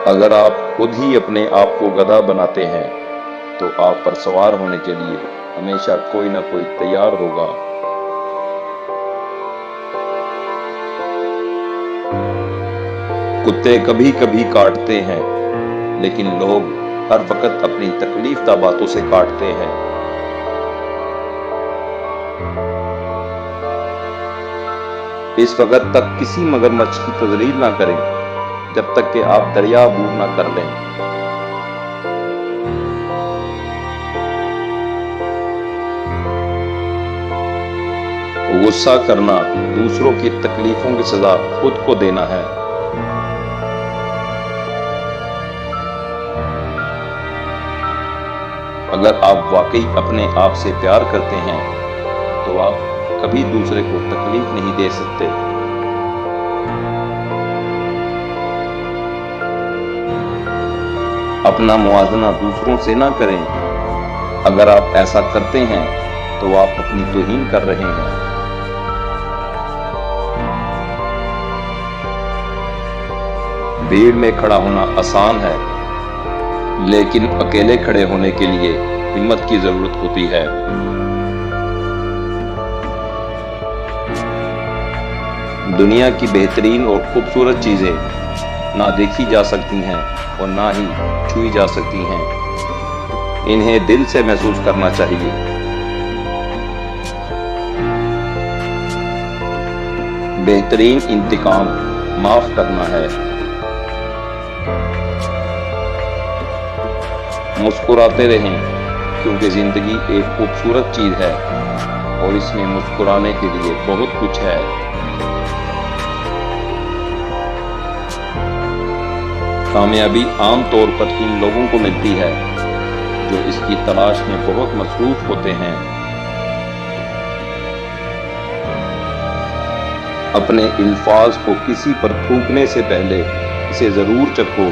اگر آپ خود ہی اپنے آپ کو گدھا بناتے ہیں تو آپ پر سوار ہونے کے لیے ہمیشہ کوئی نہ کوئی تیار ہوگا۔ کتے کبھی کبھی کاٹتے ہیں، لیکن لوگ ہر وقت اپنی تکلیف دہ باتوں سے کاٹتے ہیں۔ اس وقت تک کسی مگرمچھ کی تذلیل نہ کریں جب تک کہ آپ دریا عبور نہ کر لیں۔ غصہ کرنا دوسروں کی تکلیفوں کی سزا خود کو دینا ہے۔ اگر آپ واقعی اپنے آپ سے پیار کرتے ہیں تو آپ کبھی دوسرے کو تکلیف نہیں دے سکتے۔ اپنا موازنہ دوسروں سے نہ کریں۔ اگر آپ ایسا کرتے ہیں تو آپ اپنی توہین کر رہے ہیں۔ بھیڑ میں کھڑا ہونا آسان ہے، لیکن اکیلے کھڑے ہونے کے لیے ہمت کی ضرورت ہوتی ہے۔ دنیا کی بہترین اور خوبصورت چیزیں نہ دیکھی جا سکتی ہیں اور نہ ہی چھوئی جا سکتی ہیں۔ انہیں دل سے محسوس کرنا چاہیے۔ بہترین انتقام معاف کرنا ہے۔ مسکراتے رہیں، کیونکہ زندگی ایک خوبصورت چیز ہے اور اس میں مسکرانے کے لیے بہت کچھ ہے۔ کامیابی عام طور پر ان لوگوں کو ملتی ہے جو اس کی تلاش میں بہت مصروف ہوتے ہیں۔ اپنے الفاظ کو کسی پر تھوکنے سے پہلے اسے ضرور چکھو۔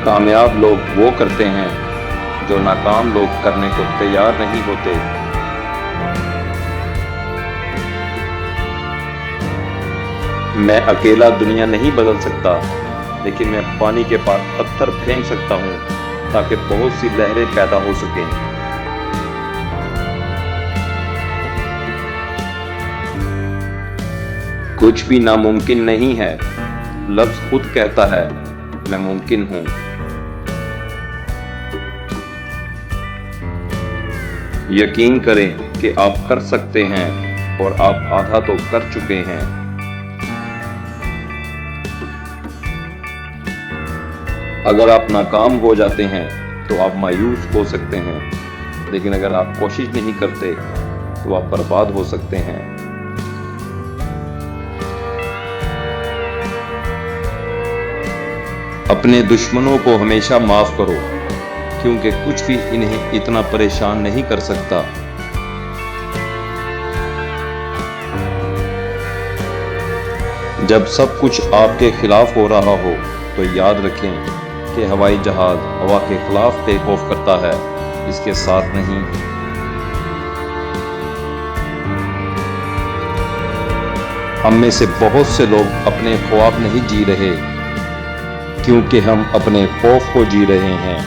کامیاب لوگ وہ کرتے ہیں جو ناکام لوگ کرنے کو تیار نہیں ہوتے۔ میں اکیلا دنیا نہیں بدل سکتا، لیکن میں پانی کے پاس پتھر پھینک سکتا ہوں تاکہ بہت سی لہریں پیدا ہو سکیں۔ کچھ بھی ناممکن نہیں ہے۔ لفظ خود کہتا ہے میں ممکن ہوں۔ یقین کریں کہ آپ کر سکتے ہیں اور آپ آدھا تو کر چکے ہیں۔ اگر آپ ناکام ہو جاتے ہیں تو آپ مایوس ہو سکتے ہیں، لیکن اگر آپ کوشش نہیں کرتے تو آپ برباد ہو سکتے ہیں۔ اپنے دشمنوں کو ہمیشہ معاف کرو، کیونکہ کچھ بھی انہیں اتنا پریشان نہیں کر سکتا۔ جب سب کچھ آپ کے خلاف ہو رہا ہو تو یاد رکھیں کہ ہوائی جہاز ہوا کے خلاف ٹیک آف کرتا ہے، اس کے ساتھ نہیں۔ ہم میں سے بہت سے لوگ اپنے خواب نہیں جی رہے، کیونکہ ہم اپنے خوف کو جی رہے ہیں۔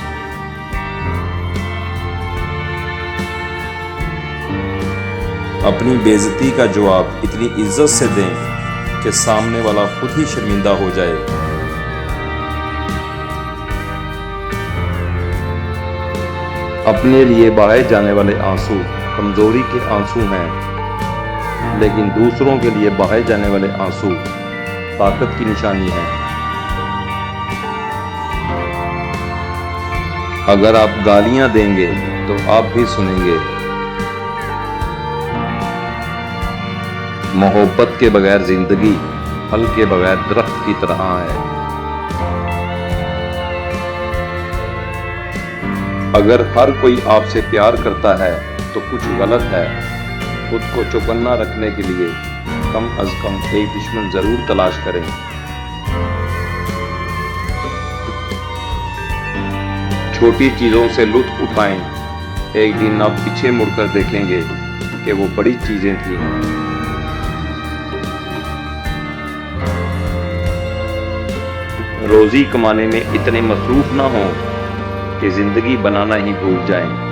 اپنی بے عزتی کا جواب اتنی عزت سے دیں کہ سامنے والا خود ہی شرمندہ ہو جائے۔ اپنے لیے بہائے جانے والے آنسو کمزوری کے آنسو ہیں، لیکن دوسروں کے لیے بہائے جانے والے آنسو طاقت کی نشانی ہے۔ اگر آپ گالیاں دیں گے تو آپ بھی سنیں گے۔ محبت کے بغیر زندگی پھل کے بغیر درخت کی طرح ہے۔ اگر ہر کوئی آپ سے پیار کرتا ہے تو کچھ غلط ہے۔ خود کو چوکنا رکھنے کے لیے کم از کم ایک دشمن ضرور تلاش کریں۔ چھوٹی چیزوں سے لطف اٹھائیں، ایک دن آپ پیچھے مڑ کر دیکھیں گے کہ وہ بڑی چیزیں تھیں۔ روزی کمانے میں اتنے مصروف نہ ہوں کہ زندگی بنانا ہی بھول جائیں۔